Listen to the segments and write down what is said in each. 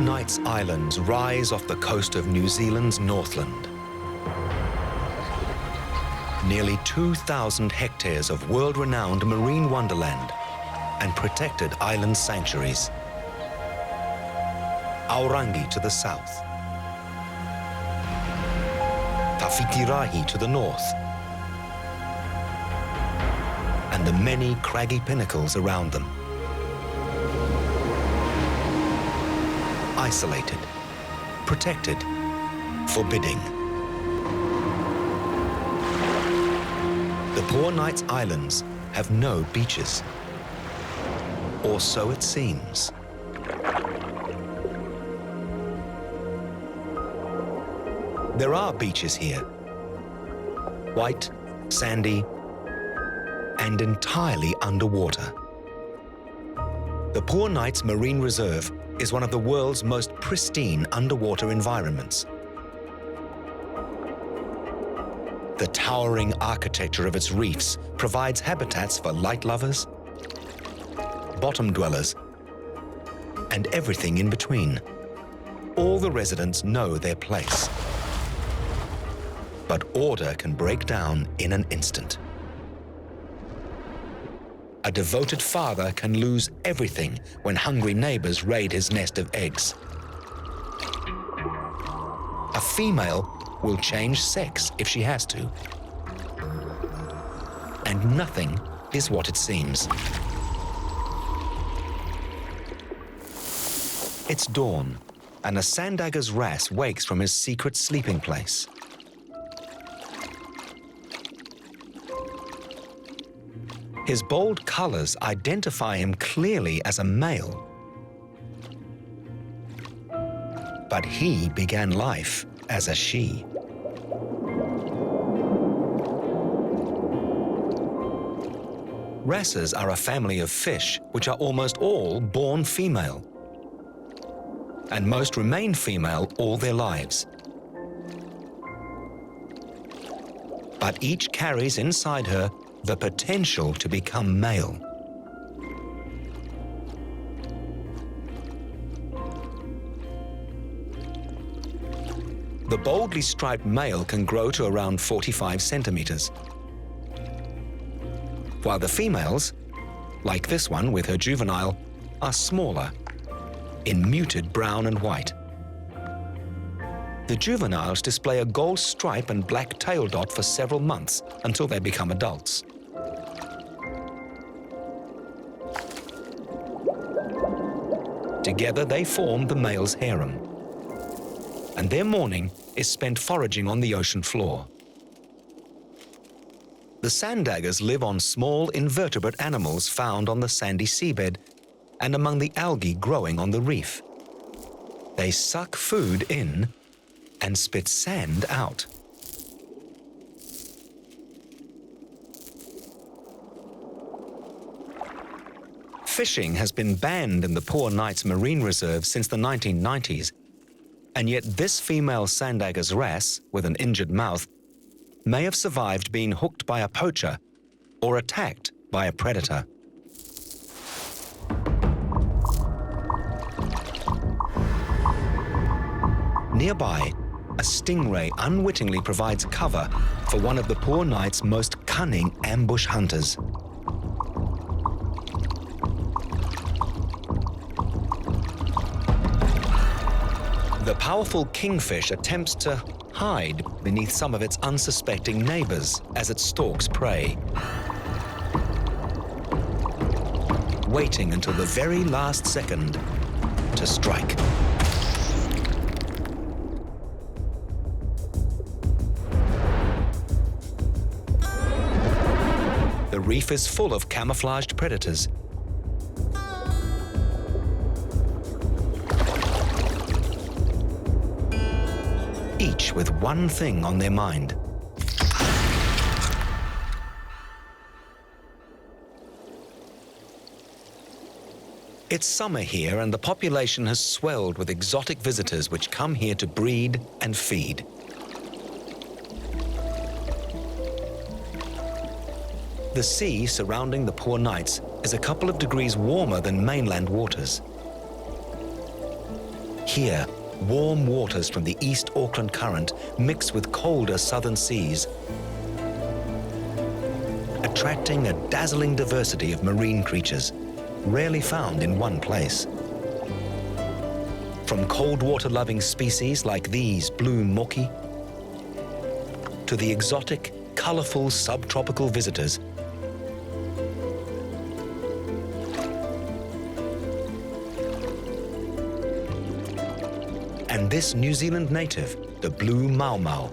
Knights Islands rise off the coast of New Zealand's Northland. Nearly 2,000 hectares of world-renowned marine wonderland and protected island sanctuaries. Aorangi to the south, Tawhitirahi to the north, and the many craggy pinnacles around them. Isolated, protected, forbidding. The Poor Knights Islands have no beaches, or so it seems. There are beaches here, white, sandy, and entirely underwater. The Poor Knights Marine Reserve is one of the world's most pristine underwater environments. The towering architecture of its reefs provides habitats for light lovers, bottom dwellers, and everything in between. All the residents know their place. But order can break down in an instant. A devoted father can lose everything when hungry neighbours raid his nest of eggs. A female will change sex if she has to. And nothing is what it seems. It's dawn, and a sandager's wrasse wakes from his secret sleeping place. His bold colours identify him clearly as a male. But he began life as a she. Wrasses are a family of fish which are almost all born female, and most remain female all their lives. But each carries inside her the potential to become male. The boldly striped male can grow to around 45 centimeters, while the females, like this one with her juvenile, are smaller, in muted brown and white. The juveniles display a gold stripe and black tail dot for several months until they become adults. Together they form the male's harem, and their morning is spent foraging on the ocean floor. The sandagers live on small invertebrate animals found on the sandy seabed and among the algae growing on the reef. They suck food in and spit sand out. Fishing has been banned in the Poor Knights Marine Reserve since the 1990s, and yet this female sandager's wrasse, with an injured mouth, may have survived being hooked by a poacher or attacked by a predator. Nearby, a stingray unwittingly provides cover for one of the Poor Knights' most cunning ambush hunters. The powerful kingfish attempts to hide beneath some of its unsuspecting neighbours as it stalks prey, waiting until the very last second to strike. The reef is full of camouflaged predators. Each with one thing on their mind. It's summer here, and the population has swelled with exotic visitors which come here to breed and feed. The sea surrounding the Poor Knights is a couple of degrees warmer than mainland waters. Here, warm waters from the East Auckland Current mix with colder southern seas, attracting a dazzling diversity of marine creatures, rarely found in one place. From cold water-loving species like these blue moki, to the exotic, colourful subtropical visitors and this New Zealand native, the blue mau mau.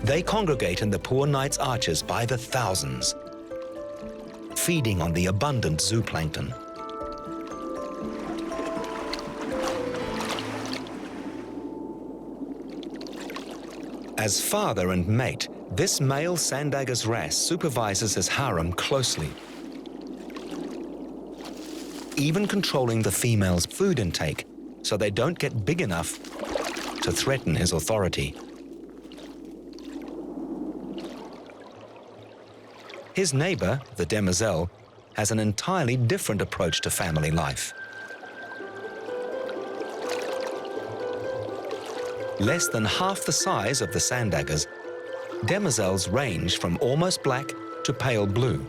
They congregate in the poor night's arches by the thousands, feeding on the abundant zooplankton. As father and mate, this male sandager's wrasse supervises his harem closely, even controlling the female's food intake so they don't get big enough to threaten his authority. His neighbour, the demoiselle, has an entirely different approach to family life. Less than half the size of the sandagers, demoiselles range from almost black to pale blue,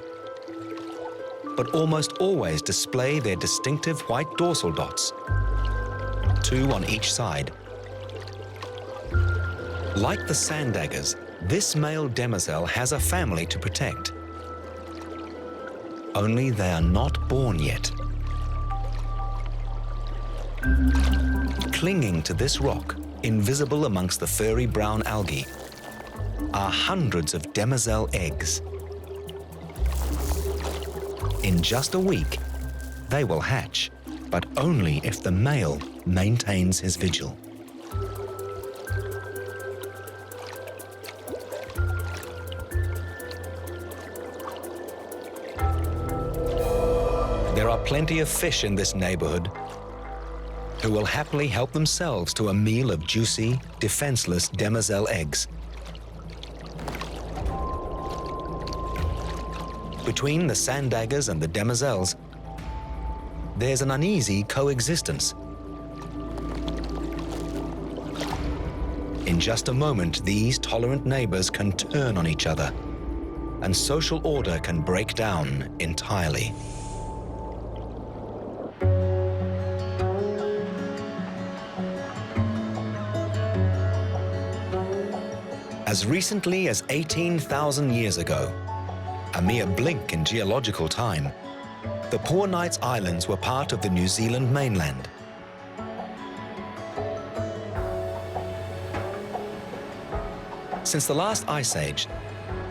but almost always display their distinctive white dorsal dots, 2 on each side. Like the sandagers, this male demoiselle has a family to protect. Only they are not born yet. Clinging to this rock, invisible amongst the furry brown algae, are hundreds of demoiselle eggs. In just a week, they will hatch, but only if the male maintains his vigil. There are plenty of fish in this neighborhood who will happily help themselves to a meal of juicy, defenseless demoiselle eggs. Between the sandagers and the demoiselles, there's an uneasy coexistence. In just a moment, these tolerant neighbors can turn on each other, and social order can break down entirely. As recently as 18,000 years ago, a mere blink in geological time, the Poor Knights Islands were part of the New Zealand mainland. Since the last ice age,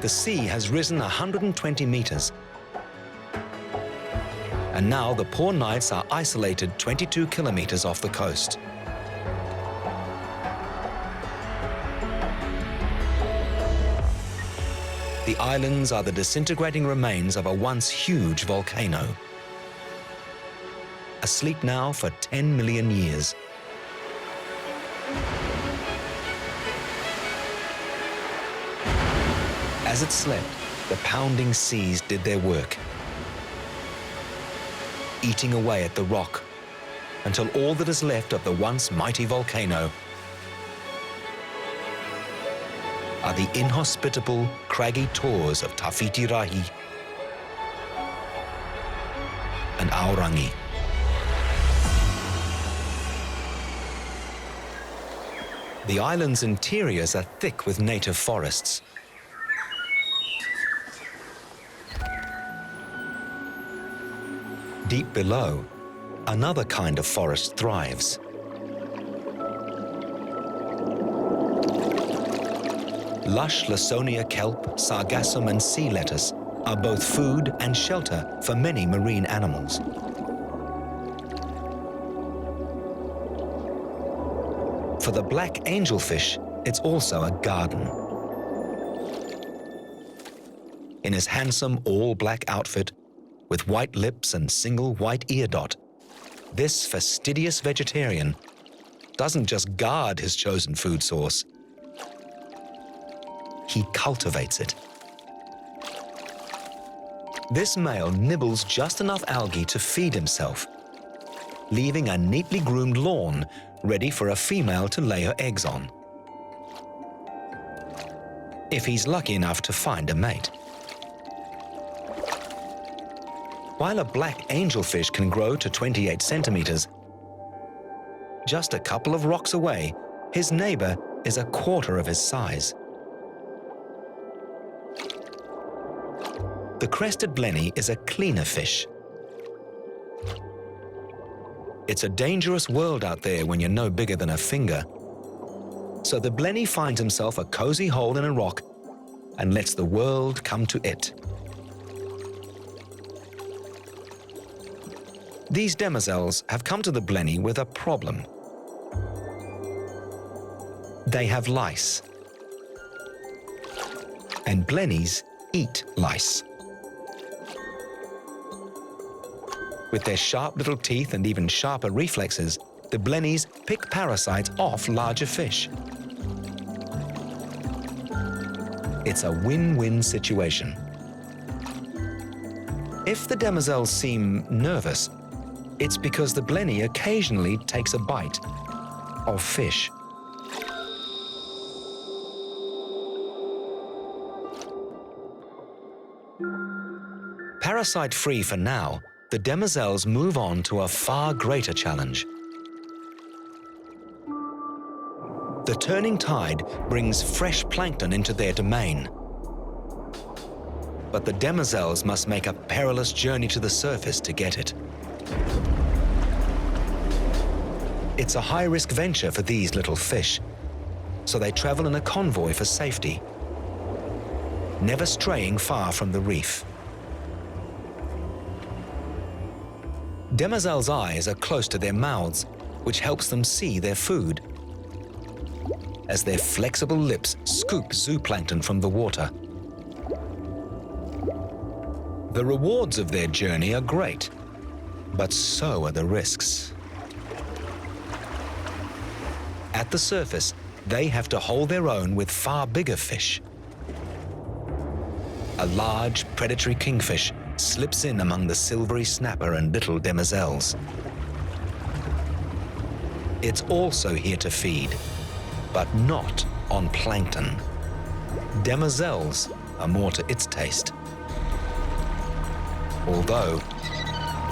the sea has risen 120 meters. And now the Poor Knights are isolated 22 kilometers off the coast. The islands are the disintegrating remains of a once huge volcano, asleep now for 10 million years. As it slept, the pounding seas did their work, eating away at the rock until all that is left of the once mighty volcano are the inhospitable, craggy tors of Tawhiti Rahi and Aorangi. The island's interiors are thick with native forests. Deep below, another kind of forest thrives. Lush Lawsonia kelp, sargassum and sea lettuce are both food and shelter for many marine animals. For the black angelfish, it's also a garden. In his handsome all-black outfit, with white lips and single white ear dot, this fastidious vegetarian doesn't just guard his chosen food source, he cultivates it. This male nibbles just enough algae to feed himself, leaving a neatly groomed lawn ready for a female to lay her eggs on, if he's lucky enough to find a mate. While a black angelfish can grow to 28 centimeters, just a couple of rocks away, his neighbor is a quarter of his size. The crested blenny is a cleaner fish. It's a dangerous world out there when you're no bigger than a finger. So the blenny finds himself a cozy hole in a rock and lets the world come to it. These demoiselles have come to the blenny with a problem. They have lice. And blennies eat lice. With their sharp little teeth and even sharper reflexes, the blennies pick parasites off larger fish. It's a win-win situation. If the demoiselles seem nervous, it's because the blenny occasionally takes a bite of fish. Parasite-free for now, the demoiselles move on to a far greater challenge. The turning tide brings fresh plankton into their domain. But the demoiselles must make a perilous journey to the surface to get it. It's a high-risk venture for these little fish, so they travel in a convoy for safety, never straying far from the reef. Demoiselles' eyes are close to their mouths, which helps them see their food, as their flexible lips scoop zooplankton from the water. The rewards of their journey are great, but so are the risks. At the surface, they have to hold their own with far bigger fish. A large predatory kingfish slips in among the silvery snapper and little demoiselles. It's also here to feed, but not on plankton. Demoiselles are more to its taste. Although,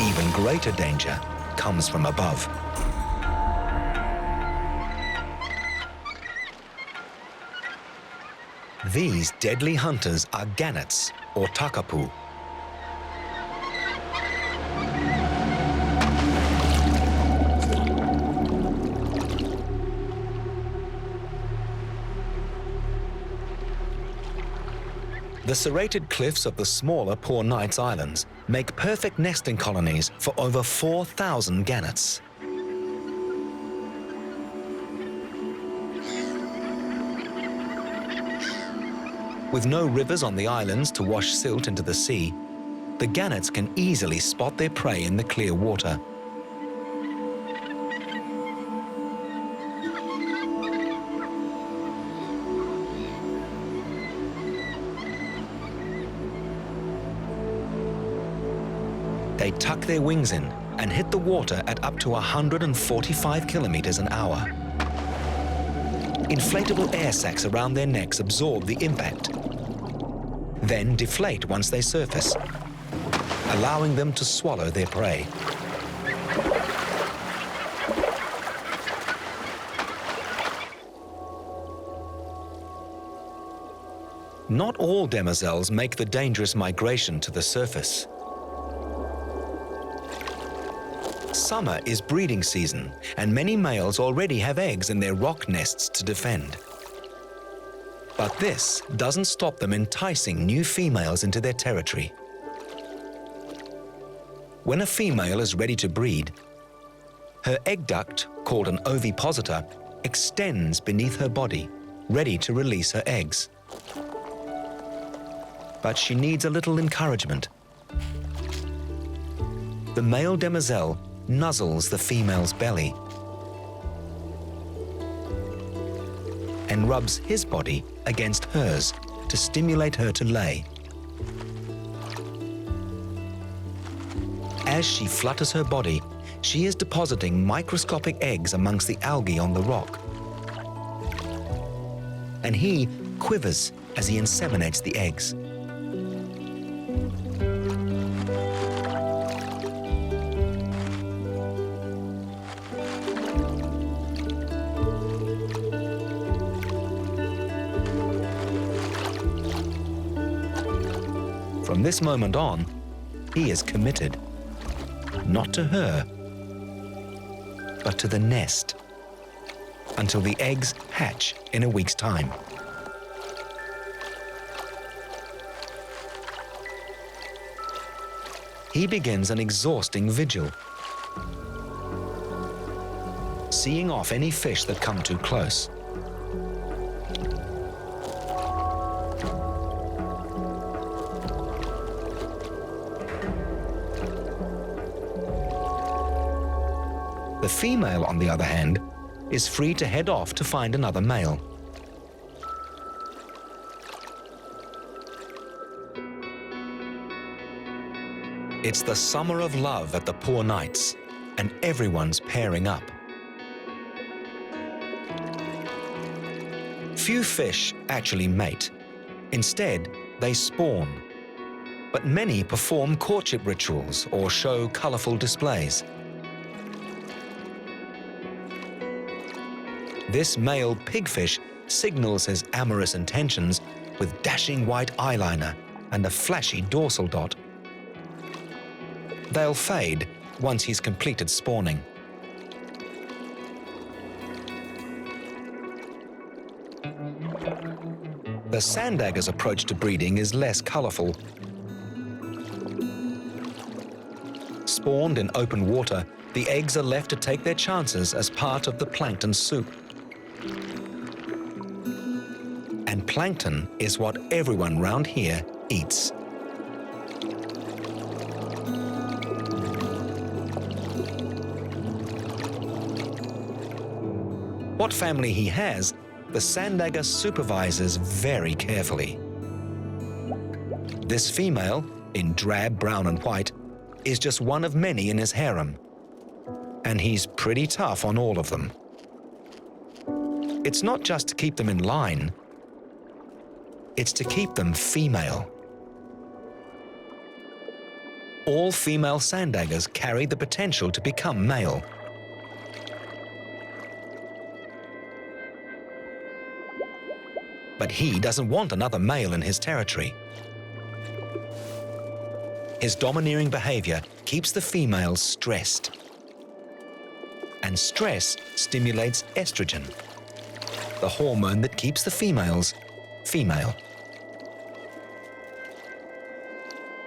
even greater danger comes from above. These deadly hunters are gannets or takapu. The serrated cliffs of the smaller Poor Knights Islands make perfect nesting colonies for over 4,000 gannets. With no rivers on the islands to wash silt into the sea, the gannets can easily spot their prey in the clear water. They tuck their wings in and hit the water at up to 145 kilometers an hour. Inflatable air sacs around their necks absorb the impact, then deflate once they surface, allowing them to swallow their prey. Not all demoiselles make the dangerous migration to the surface. Summer is breeding season, and many males already have eggs in their rock nests to defend. But this doesn't stop them enticing new females into their territory. When a female is ready to breed, her egg duct, called an ovipositor, extends beneath her body, ready to release her eggs. But she needs a little encouragement. The male demoiselle nuzzles the female's belly and rubs his body against hers to stimulate her to lay. As she flutters her body, she is depositing microscopic eggs amongst the algae on the rock. And he quivers as he inseminates the eggs. From this moment on, he is committed, not to her, but to the nest, until the eggs hatch in a week's time. He begins an exhausting vigil, seeing off any fish that come too close. The female, on the other hand, is free to head off to find another male. It's the summer of love at the Poor Knights, and everyone's pairing up. Few fish actually mate. Instead, they spawn. But many perform courtship rituals or show colorful displays. This male pigfish signals his amorous intentions with dashing white eyeliner and a flashy dorsal dot. They'll fade once he's completed spawning. The sandagger's approach to breeding is less colorful. Spawned in open water, the eggs are left to take their chances as part of the plankton soup. And plankton is what everyone round here eats. What family he has, the sandagger supervises very carefully. This female, in drab brown and white, is just one of many in his harem, and he's pretty tough on all of them. It's not just to keep them in line, it's to keep them female. All female sandaggers carry the potential to become male. But he doesn't want another male in his territory. His domineering behavior keeps the females stressed. And stress stimulates estrogen, the hormone that keeps the females female.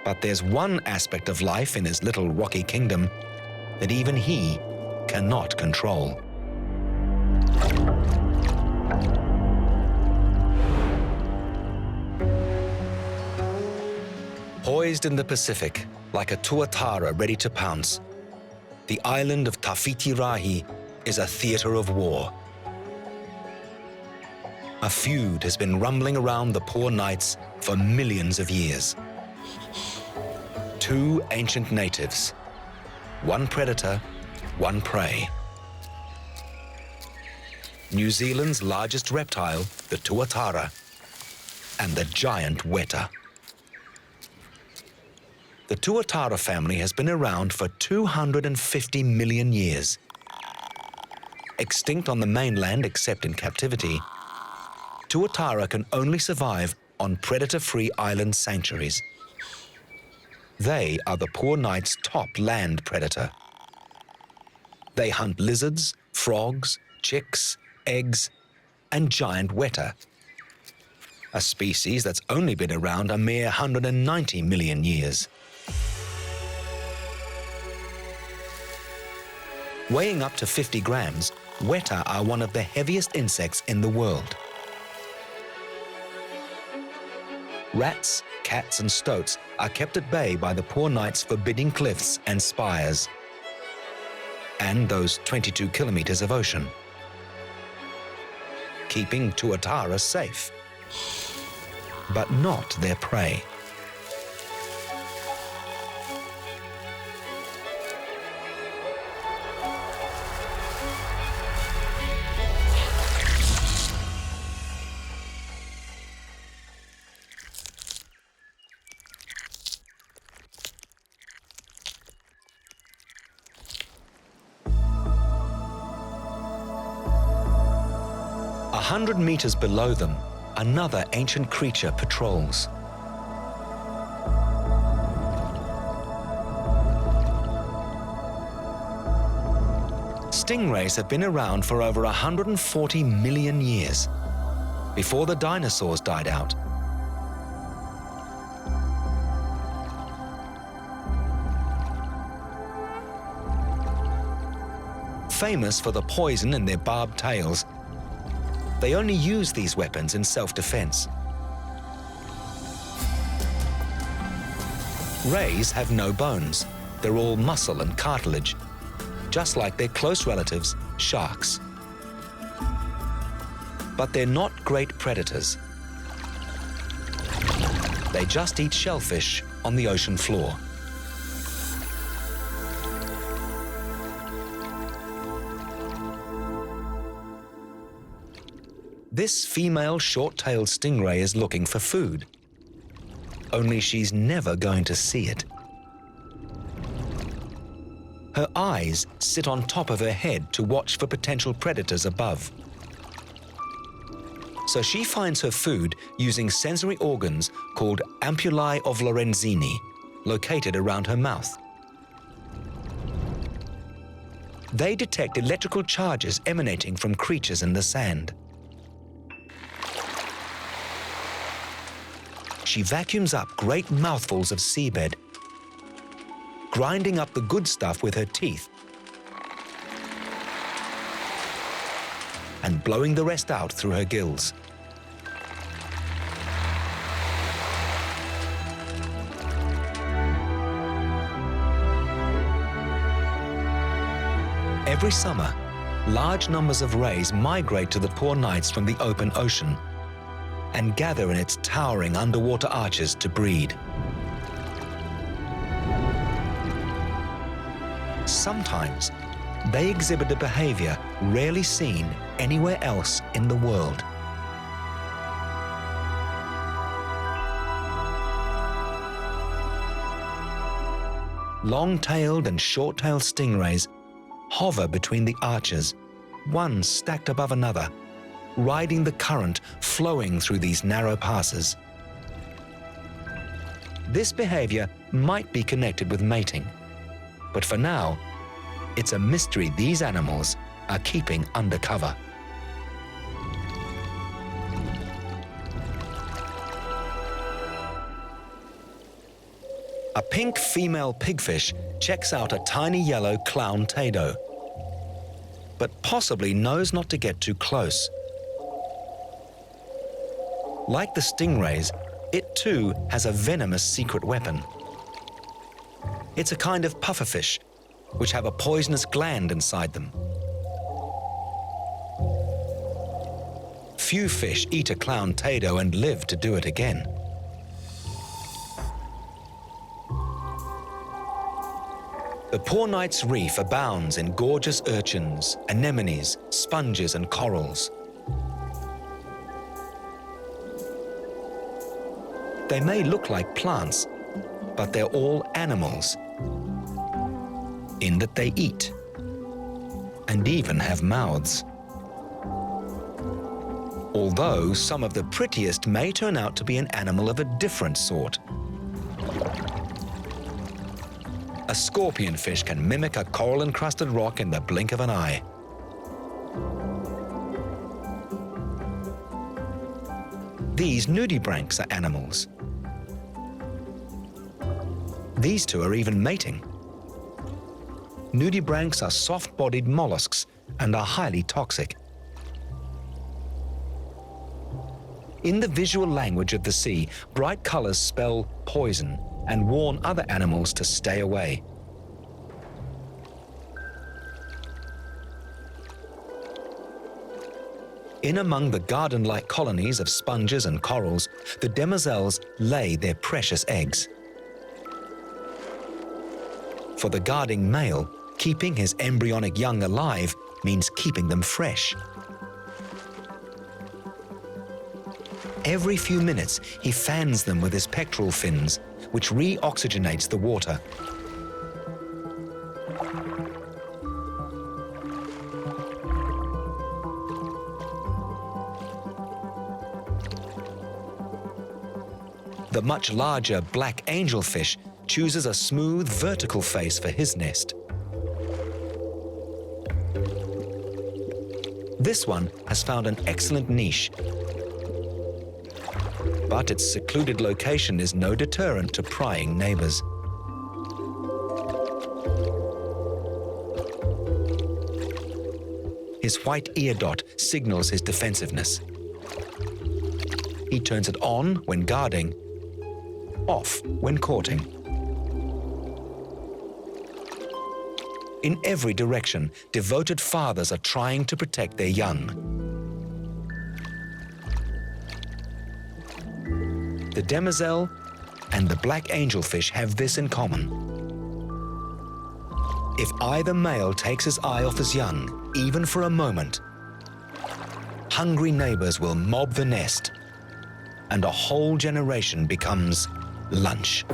But there's one aspect of life in his little rocky kingdom that even he cannot control. Poised in the Pacific, like a tuatara ready to pounce, the island of Tawhiti is a theatre of war. A feud has been rumbling around the Poor Knights for millions of years. Two ancient natives, one predator, one prey. New Zealand's largest reptile, the tuatara, and the giant weta. The tuatara family has been around for 250 million years. Extinct on the mainland except in captivity, tuatara can only survive on predator-free island sanctuaries. They are the Poor Knights' top land predator. They hunt lizards, frogs, chicks, eggs, and giant weta, a species that's only been around a mere 190 million years. Weighing up to 50 grams, weta are one of the heaviest insects in the world. Rats, cats and stoats are kept at bay by the Poor Knights' forbidding cliffs and spires, and those 22 kilometers of ocean, keeping tuatara safe, but not their prey. 100 meters below them, another ancient creature patrols. Stingrays have been around for over 140 million years, before the dinosaurs died out. Famous for the poison in their barbed tails, they only use these weapons in self-defense. Rays have no bones. They're all muscle and cartilage, just like their close relatives, sharks. But they're not great predators. They just eat shellfish on the ocean floor. This female short-tailed stingray is looking for food, only she's never going to see it. Her eyes sit on top of her head to watch for potential predators above. So she finds her food using sensory organs called ampullae of Lorenzini, located around her mouth. They detect electrical charges emanating from creatures in the sand. She vacuums up great mouthfuls of seabed, grinding up the good stuff with her teeth and blowing the rest out through her gills. Every summer, large numbers of rays migrate to the poor nights from the open ocean and gather in its towering underwater arches to breed. Sometimes, they exhibit a behavior rarely seen anywhere else in the world. Long-tailed and short-tailed stingrays hover between the arches, one stacked above another, riding the current flowing through these narrow passes. This behavior might be connected with mating, but for now, it's a mystery these animals are keeping undercover. A pink female pigfish checks out a tiny yellow clown tado, but possibly knows not to get too close. Like the stingrays, it too has a venomous secret weapon. It's a kind of pufferfish, which have a poisonous gland inside them. Few fish eat a clown tado and live to do it again. The Poor Knight's Reef abounds in gorgeous urchins, anemones, sponges, and corals. They may look like plants, but they're all animals, in that they eat and even have mouths. Although some of the prettiest may turn out to be an animal of a different sort. A scorpionfish can mimic a coral-encrusted rock in the blink of an eye. These nudibranchs are animals. These two are even mating. Nudibranchs are soft-bodied mollusks and are highly toxic. In the visual language of the sea, bright colors spell poison and warn other animals to stay away. In among the garden-like colonies of sponges and corals, the demoiselles lay their precious eggs. For the guarding male, keeping his embryonic young alive means keeping them fresh. Every few minutes, he fans them with his pectoral fins, which re-oxygenates the water. The much larger black angelfish chooses a smooth vertical face for his nest. This one has found an excellent niche, but its secluded location is no deterrent to prying neighbours. His white ear dot signals his defensiveness. He turns it on when guarding, off when courting. In every direction, devoted fathers are trying to protect their young. The demoiselle and the black angelfish have this in common. If either male takes his eye off his young, even for a moment, hungry neighbours will mob the nest, and a whole generation becomes lunch.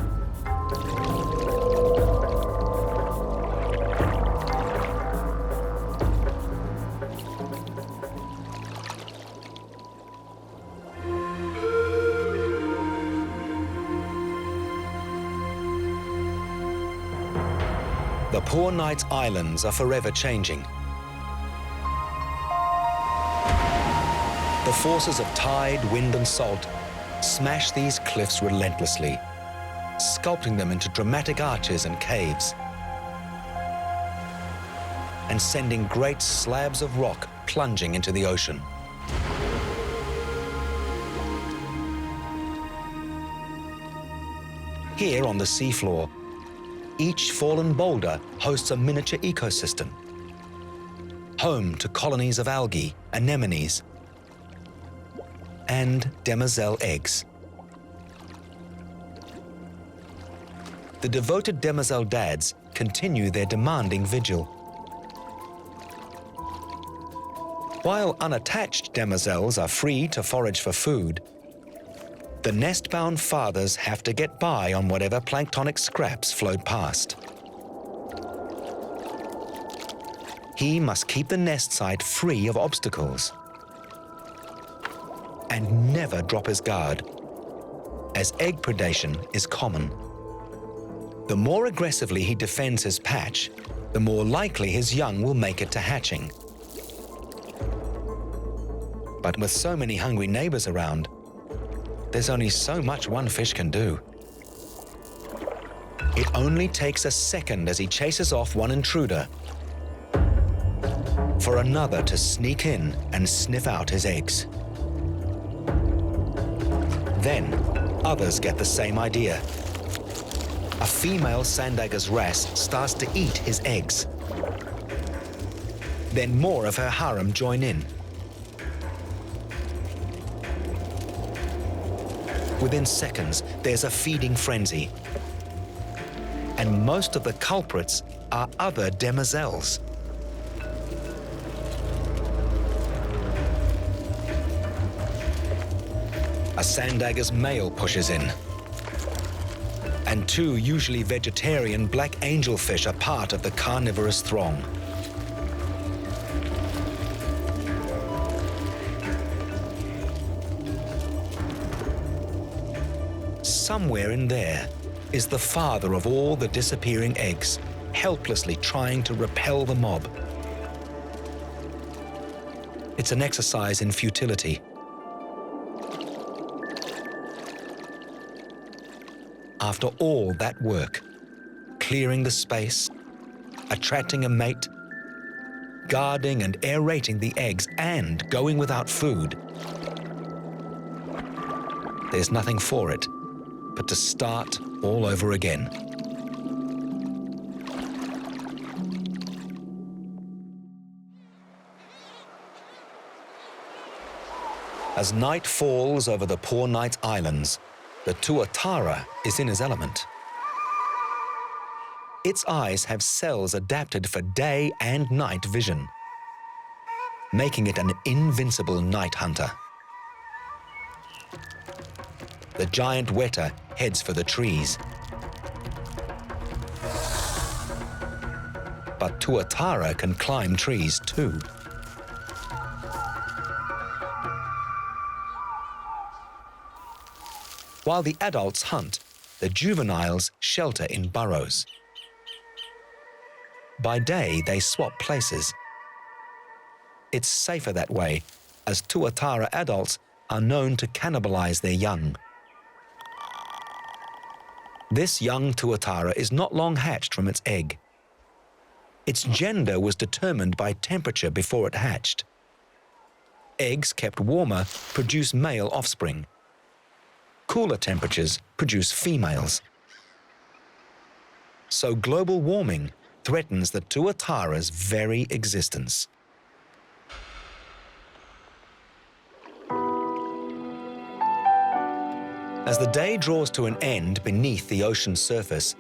The Poor Knight's Islands are forever changing. The forces of tide, wind and salt smash these cliffs relentlessly, sculpting them into dramatic arches and caves, and sending great slabs of rock plunging into the ocean. Here on the seafloor, each fallen boulder hosts a miniature ecosystem, home to colonies of algae, anemones, and demoiselle eggs. The devoted demoiselle dads continue their demanding vigil, while unattached demoiselles are free to forage for food. The nest-bound fathers have to get by on whatever planktonic scraps float past. He must keep the nest site free of obstacles and never drop his guard, as egg predation is common. The more aggressively he defends his patch, the more likely his young will make it to hatching. But with so many hungry neighbours around, there's only so much one fish can do. It only takes a second as he chases off one intruder for another to sneak in and sniff out his eggs. Then, others get the same idea. A female sandager's wrasse starts to eat his eggs. Then more of her harem join in. Within seconds, there's a feeding frenzy. And most of the culprits are other demoiselles. A sandager's male pushes in, and two usually vegetarian black angelfish are part of the carnivorous throng. Somewhere in there is the father of all the disappearing eggs, helplessly trying to repel the mob. It's an exercise in futility. After all that work, clearing the space, attracting a mate, guarding and aerating the eggs, and going without food, there's nothing for it but to start all over again. As night falls over the Poor Knight's Islands, the tuatara is in his element. Its eyes have cells adapted for day and night vision, making it an invincible night hunter. The giant weta heads for the trees. But tuatara can climb trees too. While the adults hunt, the juveniles shelter in burrows. By day, they swap places. It's safer that way, as tuatara adults are known to cannibalize their young. This young tuatara is not long hatched from its egg. Its gender was determined by temperature before it hatched. Eggs kept warmer produce male offspring. Cooler temperatures produce females. So global warming threatens the tuatara's very existence. As the day draws to an end beneath the ocean surface,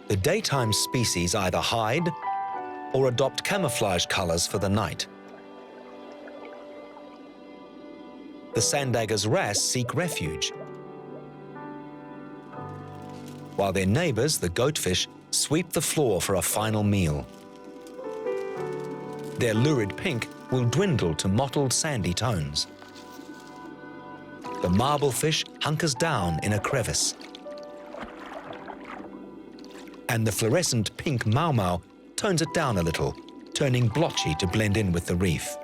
the daytime species either hide or adopt camouflage colors for the night. The sandager's wrasse seek refuge, while their neighbours, the goatfish, sweep the floor for a final meal. Their lurid pink will dwindle to mottled sandy tones. The marblefish hunkers down in a crevice. And the fluorescent pink mau-mau tones it down a little, turning blotchy to blend in with the reef.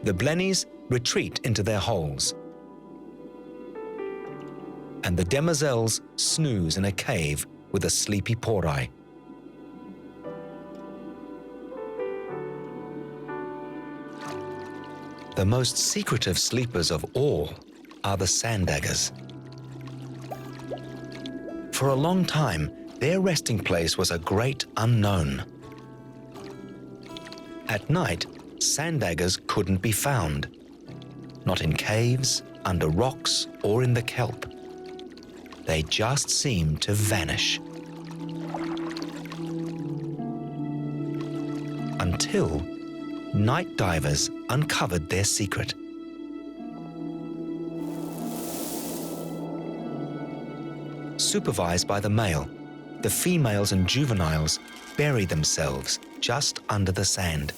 The blennies retreat into their holes. And the demoiselles snooze in a cave with a sleepy pori. The most secretive sleepers of all are the sandagers. For a long time, their resting place was a great unknown. At night, sandagers couldn't be found, not in caves, under rocks, or in the kelp. They just seemed to vanish. Until night divers uncovered their secret. Supervised by the male, the females and juveniles bury themselves just under the sand.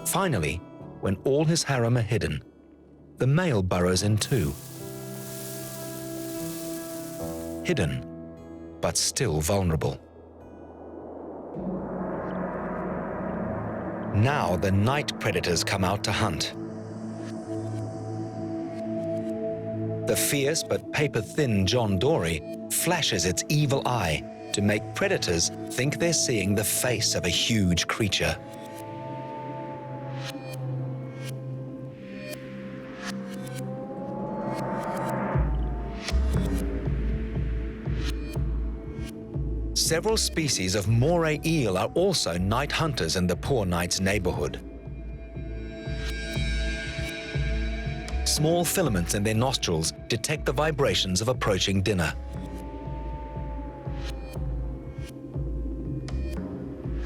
Finally, when all his harem are hidden, the male burrows in too. Hidden, but still vulnerable. Now the night predators come out to hunt. The fierce but paper-thin John Dory flashes its evil eye to make predators think they're seeing the face of a huge creature. Several species of moray eel are also night hunters in the poor knight's neighborhood. Small filaments in their nostrils detect the vibrations of approaching dinner.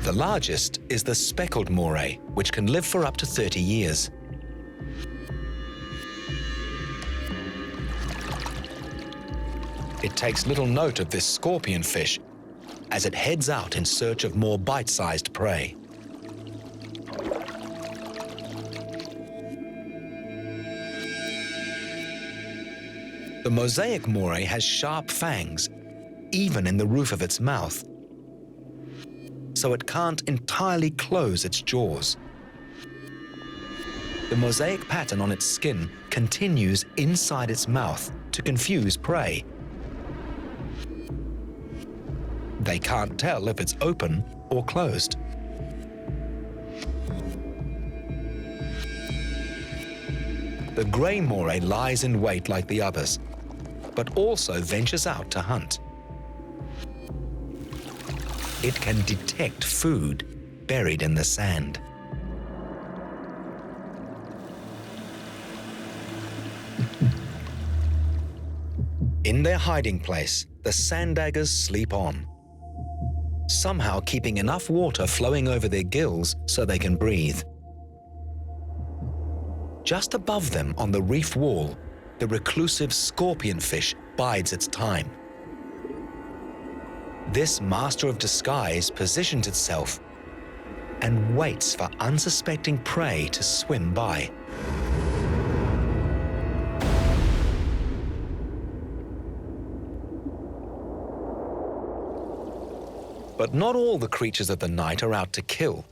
The largest is the speckled moray, which can live for up to 30 years. It takes little note of this scorpion fish as it heads out in search of more bite-sized prey. The mosaic moray has sharp fangs, even in the roof of its mouth, so it can't entirely close its jaws. The mosaic pattern on its skin continues inside its mouth to confuse prey. They can't tell if it's open or closed. The grey moray lies in wait like the others, but also ventures out to hunt. It can detect food buried in the sand. In their hiding place, the sandagers sleep on, somehow keeping enough water flowing over their gills so they can breathe. Just above them on the reef wall, the reclusive scorpionfish bides its time. This master of disguise positions itself and waits for unsuspecting prey to swim by. But not all the creatures of the night are out to kill.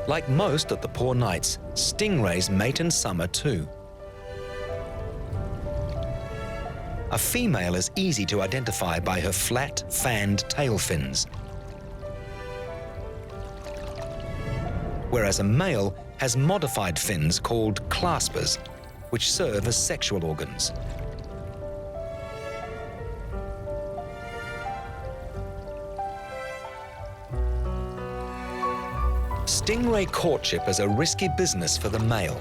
Like most of the poor nights, stingrays mate in summer too. A female is easy to identify by her flat, fanned tail fins, whereas a male has modified fins called claspers, which serve as sexual organs. Stingray courtship is a risky business for the male.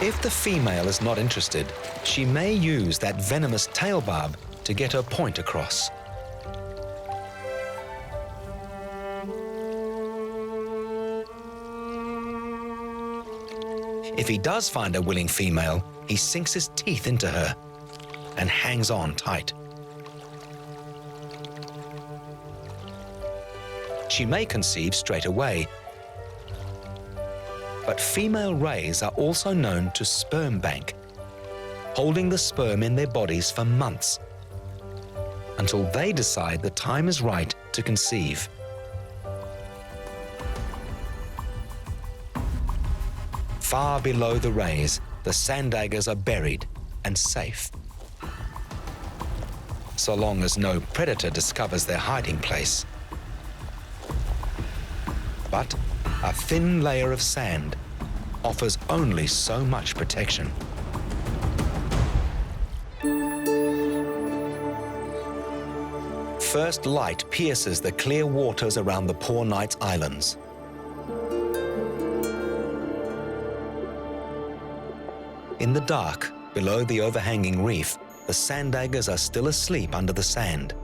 If the female is not interested, she may use that venomous tail barb to get her point across. If he does find a willing female, he sinks his teeth into her and hangs on tight. She may conceive straight away, but female rays are also known to sperm bank, holding the sperm in their bodies for months until they decide the time is right to conceive. Far below the rays, the sandagers are buried and safe, so long as no predator discovers their hiding place. But a thin layer of sand offers only so much protection. First light pierces the clear waters around the Poor Knights Islands. In the dark, below the overhanging reef, the sandagers are still asleep under the sand.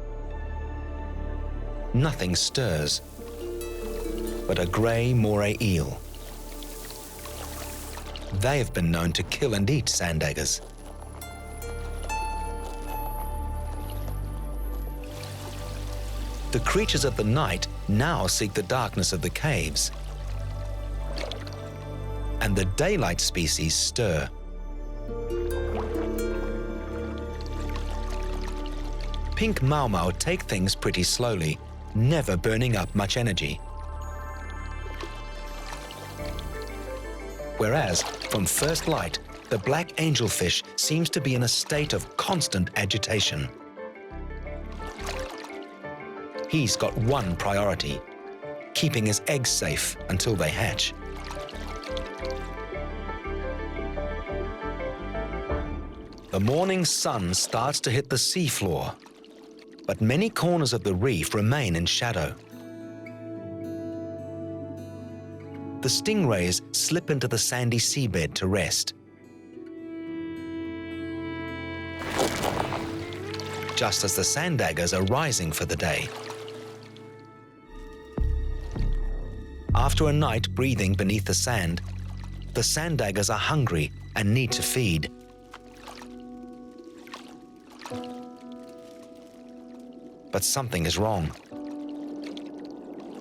Nothing stirs but a grey moray eel. They have been known to kill and eat sandagers. The creatures of the night now seek the darkness of the caves, and the daylight species stir. Pink mau-mau take things pretty slowly, never burning up much energy. Whereas, from first light, the black angelfish seems to be in a state of constant agitation. He's got one priority: keeping his eggs safe until they hatch. The morning sun starts to hit the seafloor, but many corners of the reef remain in shadow. The stingrays slip into the sandy seabed to rest. Just as the sandagers are rising for the day. After a night breathing beneath the sand, the sandagers are hungry and need to feed. But something is wrong.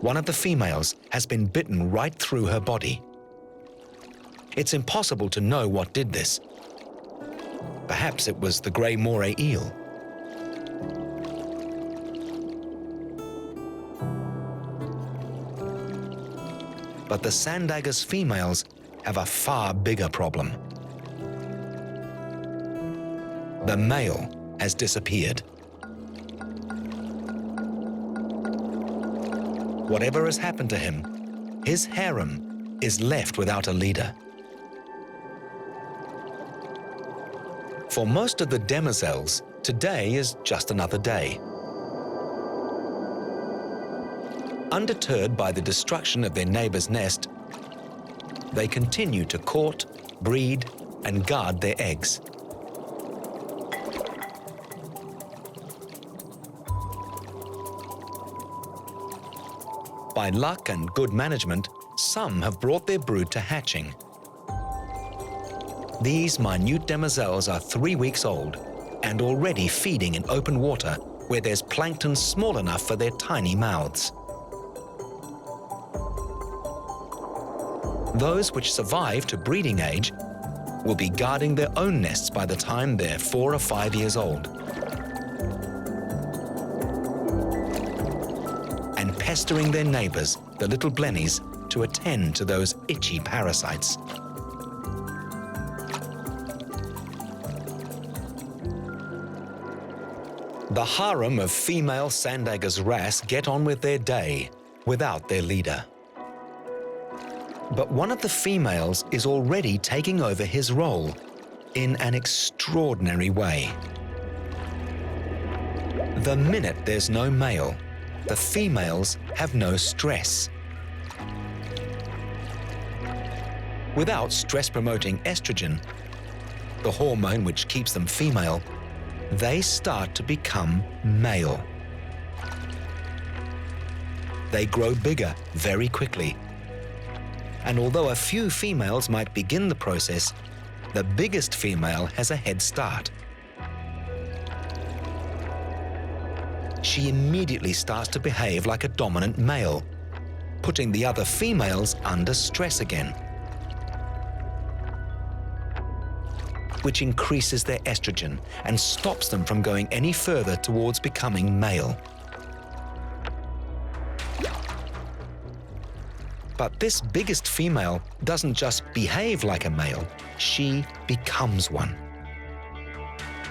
One of the females has been bitten right through her body. It's impossible to know what did this. Perhaps it was the grey moray eel. But the sandagers' females have a far bigger problem. The male has disappeared. Whatever has happened to him, his harem is left without a leader. For most of the demoiselles, today is just another day. Undeterred by the destruction of their neighbour's nest, they continue to court, breed, and guard their eggs. By luck and good management, some have brought their brood to hatching. These minute demoiselles are 3 weeks old and already feeding in open water where there's plankton small enough for their tiny mouths. Those which survive to breeding age will be guarding their own nests by the time they're 4 or 5 years old, and pestering their neighbours, the little blennies, to attend to those itchy parasites. The harem of female sandager's wrasse get on with their day without their leader. But one of the females is already taking over his role in an extraordinary way. The minute there's no male, the females have no stress. Without stress-promoting estrogen, the hormone which keeps them female, they start to become male. They grow bigger very quickly. And although a few females might begin the process, the biggest female has a head start. She immediately starts to behave like a dominant male, putting the other females under stress again, which increases their estrogen and stops them from going any further towards becoming male. But this biggest female doesn't just behave like a male, she becomes one.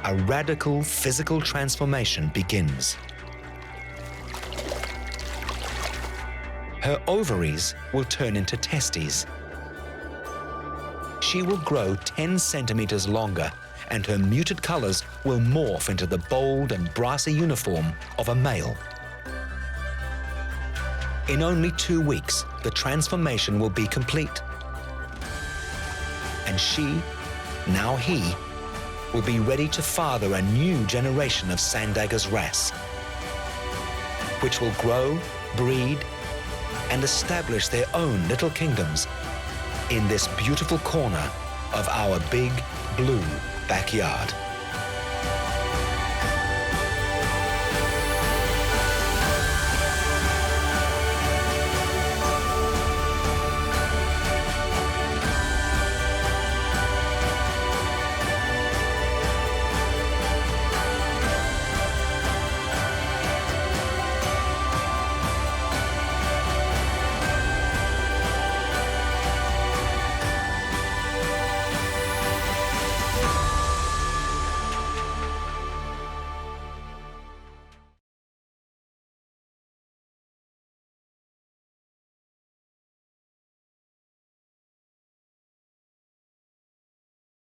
A radical physical transformation begins. Her ovaries will turn into testes. She will grow 10 centimeters longer, and her muted colors will morph into the bold and brassy uniform of a male. In only 2 weeks, the transformation will be complete. And she, now he, will be ready to father a new generation of sandager's wrasse, which will grow, breed, and establish their own little kingdoms in this beautiful corner of our big blue backyard.